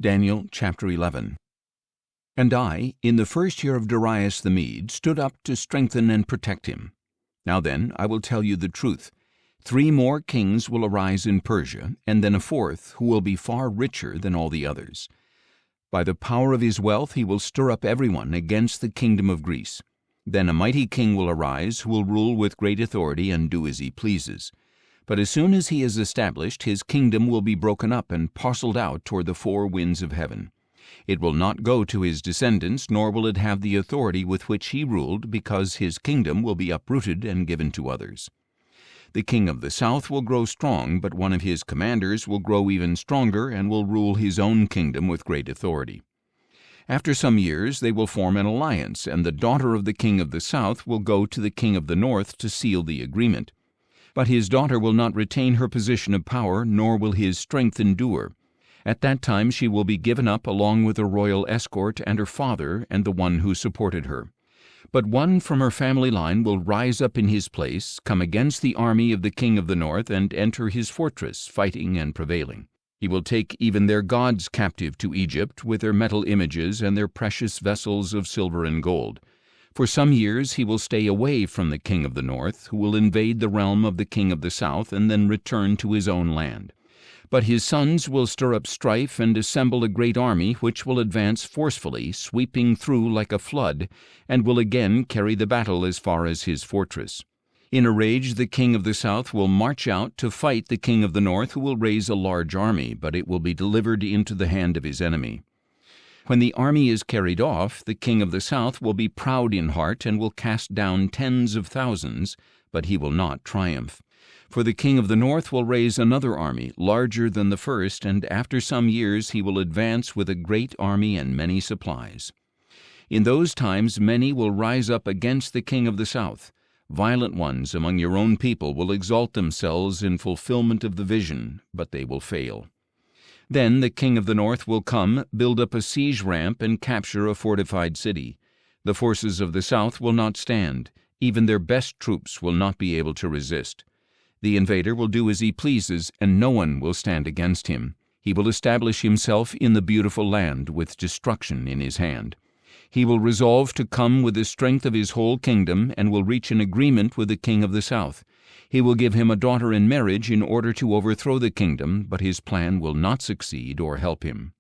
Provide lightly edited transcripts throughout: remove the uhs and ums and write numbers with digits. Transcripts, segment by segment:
Daniel chapter 11. And I, in the first year of Darius the Mede, stood up to strengthen and protect him. Now then, I will tell you the truth. 3 more kings will arise in Persia, and then a 4th, who will be far richer than all the others. By the power of his wealth he will stir up everyone against the kingdom of Greece. Then a mighty king will arise, who will rule with great authority and do as he pleases. But as soon as he is established, his kingdom will be broken up and parceled out toward the 4 winds of heaven. It will not go to his descendants, nor will it have the authority with which he ruled, because his kingdom will be uprooted and given to others. The king of the south will grow strong, but one of his commanders will grow even stronger and will rule his own kingdom with great authority. After some years they will form an alliance, and the daughter of the king of the south will go to the king of the north to seal the agreement. But his daughter will not retain her position of power, nor will his strength endure. At that time she will be given up along with a royal escort and her father and the one who supported her. But one from her family line will rise up in his place, come against the army of the king of the north, and enter his fortress, fighting and prevailing. He will take even their gods captive to Egypt, with their metal images and their precious vessels of silver and gold. For some years he will stay away from the king of the north, who will invade the realm of the king of the south and then return to his own land. But his sons will stir up strife and assemble a great army, which will advance forcefully, sweeping through like a flood, and will again carry the battle as far as his fortress. In a rage the king of the south will march out to fight the king of the north, who will raise a large army, but it will be delivered into the hand of his enemy. When the army is carried off, the king of the south will be proud in heart and will cast down tens of thousands, but he will not triumph. For the king of the north will raise another army, larger than the first, and after some years he will advance with a great army and many supplies. In those times many will rise up against the king of the south. Violent ones among your own people will exalt themselves in fulfillment of the vision, but they will fail. Then the king of the north will come, build up a siege ramp, and capture a fortified city. The forces of the south will not stand. Even their best troops will not be able to resist. The invader will do as he pleases, and no one will stand against him. He will establish himself in the beautiful land, with destruction in his hand. He will resolve to come with the strength of his whole kingdom, and will reach an agreement with the king of the south. He will give him a daughter in marriage in order to overthrow the kingdom, but his plan will not succeed or help him.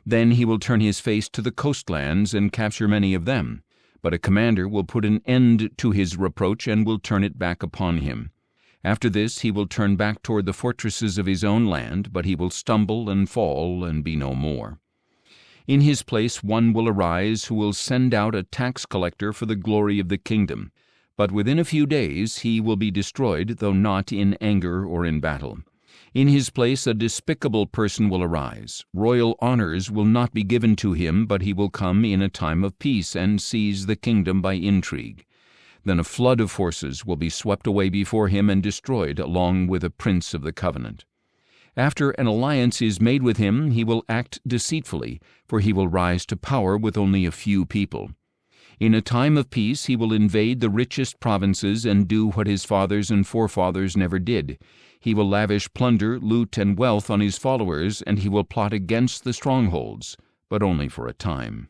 Then he will turn his face to the coastlands and capture many of them. But a commander will put an end to his reproach and will turn it back upon him. After this he will turn back toward the fortresses of his own land, but he will stumble and fall and be no more. In his place one will arise who will send out a tax collector for the glory of the kingdom. But within a few days he will be destroyed, though not in anger or in battle. In his place a despicable person will arise. Royal honors will not be given to him, but he will come in a time of peace and seize the kingdom by intrigue. Then a flood of forces will be swept away before him and destroyed, along with a prince of the covenant. After an alliance is made with him, he will act deceitfully, for he will rise to power with only a few people. In a time of peace he will invade the richest provinces and do what his fathers and forefathers never did. He will lavish plunder, loot, and wealth on his followers, and he will plot against the strongholds, but only for a time.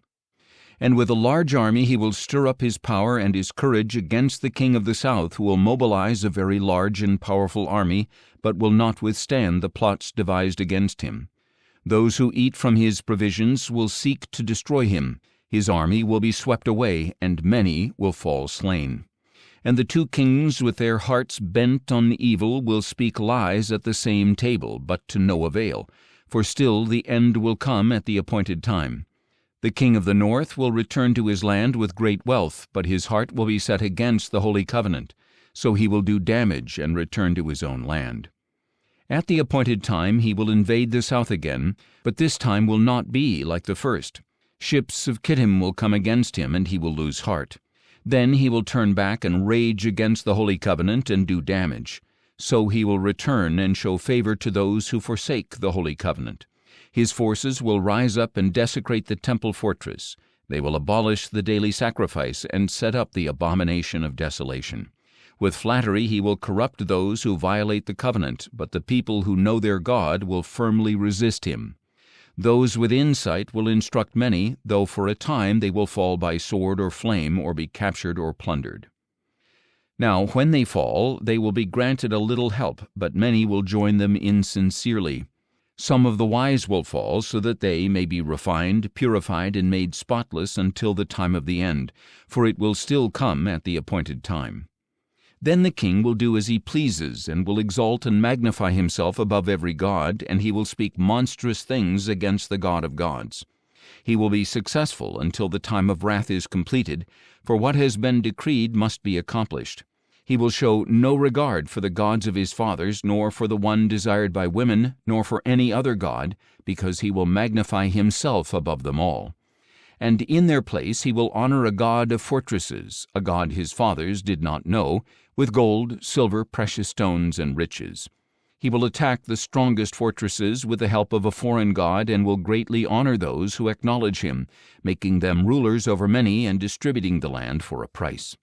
And with a large army he will stir up his power and his courage against the king of the south, who will mobilize a very large and powerful army, but will not withstand the plots devised against him. Those who eat from his provisions will seek to destroy him. His army will be swept away, and many will fall slain. And the 2 kings with their hearts bent on evil will speak lies at the same table, but to no avail, for still the end will come at the appointed time. The king of the north will return to his land with great wealth, but his heart will be set against the holy covenant, so he will do damage and return to his own land. At the appointed time he will invade the south again, but this time will not be like the first. Ships of Kittim will come against him, and he will lose heart. Then he will turn back and rage against the holy covenant and do damage. So he will return and show favor to those who forsake the holy covenant. His forces will rise up and desecrate the temple fortress. They will abolish the daily sacrifice and set up the abomination of desolation. With flattery he will corrupt those who violate the covenant, but the people who know their God will firmly resist him. Those with insight will instruct many, though for a time they will fall by sword or flame, or be captured or plundered. Now, when they fall, they will be granted a little help, but many will join them insincerely. Some of the wise will fall, so that they may be refined, purified, and made spotless until the time of the end, for it will still come at the appointed time. Then the king will do as he pleases, and will exalt and magnify himself above every god, and he will speak monstrous things against the God of gods. He will be successful until the time of wrath is completed, for what has been decreed must be accomplished. He will show no regard for the gods of his fathers, nor for the one desired by women, nor for any other god, because he will magnify himself above them all. And in their place he will honor a god of fortresses, a god his fathers did not know, with gold, silver, precious stones, and riches. He will attack the strongest fortresses with the help of a foreign god, and will greatly honor those who acknowledge him, making them rulers over many and distributing the land for a price.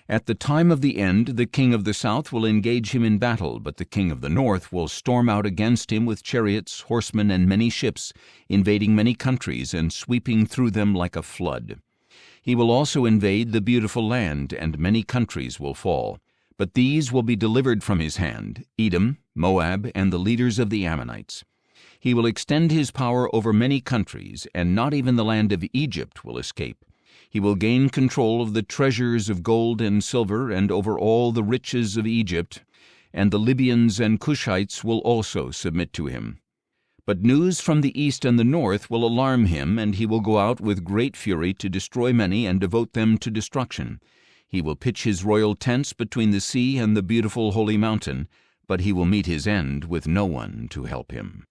At the time of the end, the king of the south will engage him in battle, but the king of the north will storm out against him with chariots, horsemen, and many ships, invading many countries and sweeping through them like a flood. He will also invade the beautiful land, and many countries will fall. But these will be delivered from his hand: Edom, Moab, and the leaders of the Ammonites. He will extend his power over many countries, and not even the land of Egypt will escape. He will gain control of the treasures of gold and silver, and over all the riches of Egypt, and the Libyans and Cushites will also submit to him. But news from the east and the north will alarm him, and he will go out with great fury to destroy many and devote them to destruction. He will pitch his royal tents between the sea and the beautiful holy mountain, but he will meet his end with no one to help him.